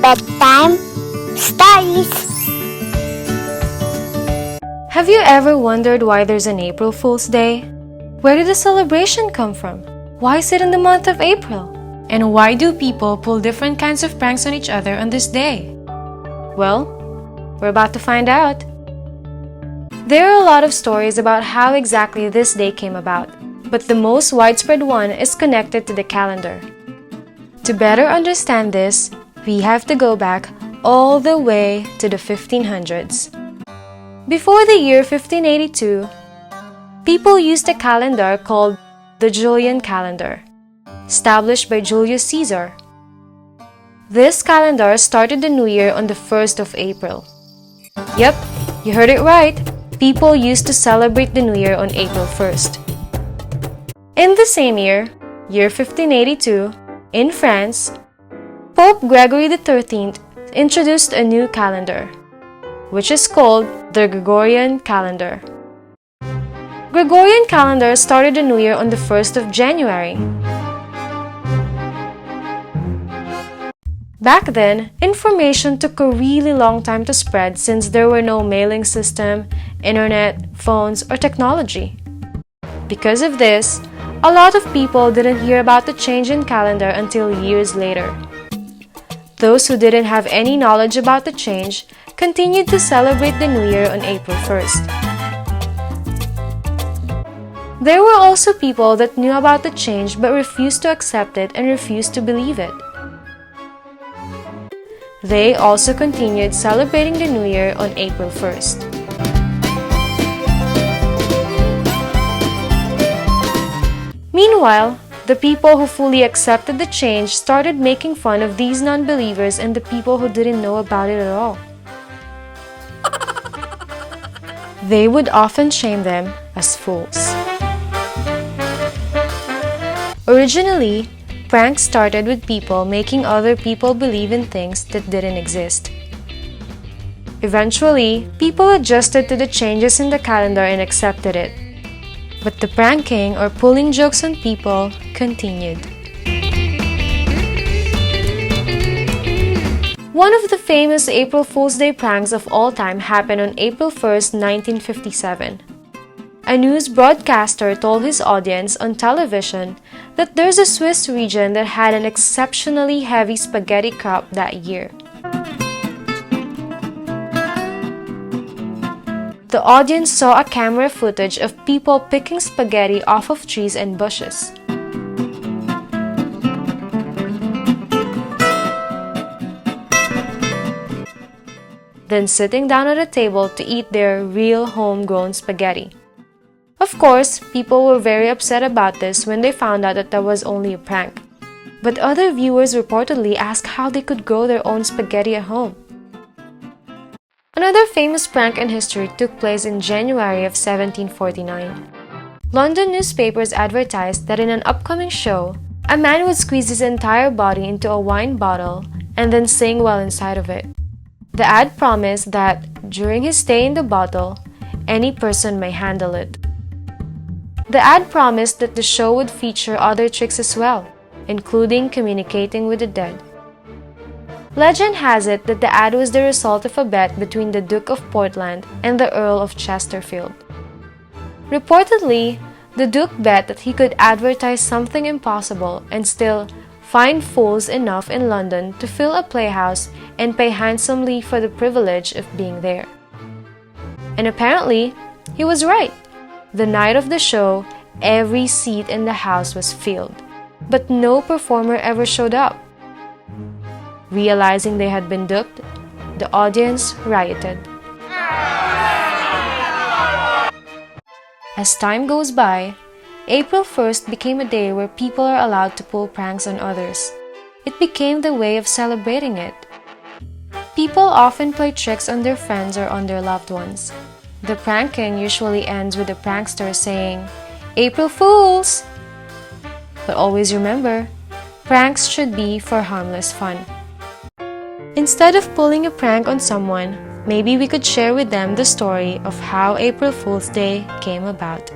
Bedtime Stories. Have you ever wondered why there's an April Fool's Day? Where did the celebration come from? Why is it in the month of April? And why do people pull different kinds of pranks on each other on this day? Well, we're about to find out. There are a lot of stories about how exactly this day came about, but the most widespread one is connected to the calendar. To better understand this, we have to go back all the way to the 1500s. Before the year 1582, people used a calendar called the Julian calendar, established by Julius Caesar. This calendar started the new year on the 1st of April. Yep, you heard it right. People used to celebrate the new year on April 1st. In the same year 1582, in France, Pope Gregory XIII introduced a new calendar, which is called the Gregorian calendar. Gregorian calendar started the new year on the 1st of January. Back then, information took a really long time to spread since there were no mailing system, internet, phones, or technology. Because of this, a lot of people didn't hear about the change in calendar until years later. Those who didn't have any knowledge about the change continued to celebrate the new year on April 1st. There were also people that knew about the change but refused to accept it and refused to believe it. They also continued celebrating the new year on April 1st. Meanwhile, the people who fully accepted the change started making fun of these non-believers and the people who didn't know about it at all. They would often shame them as fools. Originally, pranks started with people making other people believe in things that didn't exist. Eventually, people adjusted to the changes in the calendar and accepted it. But the pranking or pulling jokes on people continued. One of the famous April Fool's Day pranks of all time happened on April 1st, 1957. A news broadcaster told his audience on television that there's a Swiss region that had an exceptionally heavy spaghetti crop that year. The audience saw a camera footage of people picking spaghetti off of trees and bushes. Then sitting down at a table to eat their real homegrown spaghetti. Of course, people were very upset about this when they found out that was only a prank. But other viewers reportedly asked how they could grow their own spaghetti at home. Another famous prank in history took place in January of 1749. London newspapers advertised that in an upcoming show, a man would squeeze his entire body into a wine bottle and then sing while inside of it. The ad promised that, during his stay in the bottle, any person may handle it. The ad promised that the show would feature other tricks as well, including communicating with the dead. Legend has it that the ad was the result of a bet between the Duke of Portland and the Earl of Chesterfield. Reportedly, the Duke bet that he could advertise something impossible and still find fools enough in London to fill a playhouse and pay handsomely for the privilege of being there. And apparently, he was right. The night of the show, every seat in the house was filled, but no performer ever showed up. Realizing they had been duped, the audience rioted. As time goes by, April 1st became a day where people are allowed to pull pranks on others. It became the way of celebrating it. People often play tricks on their friends or on their loved ones. The pranking usually ends with the prankster saying, "April Fools!" But always remember, pranks should be for harmless fun. Instead of pulling a prank on someone, maybe we could share with them the story of how April Fool's Day came about.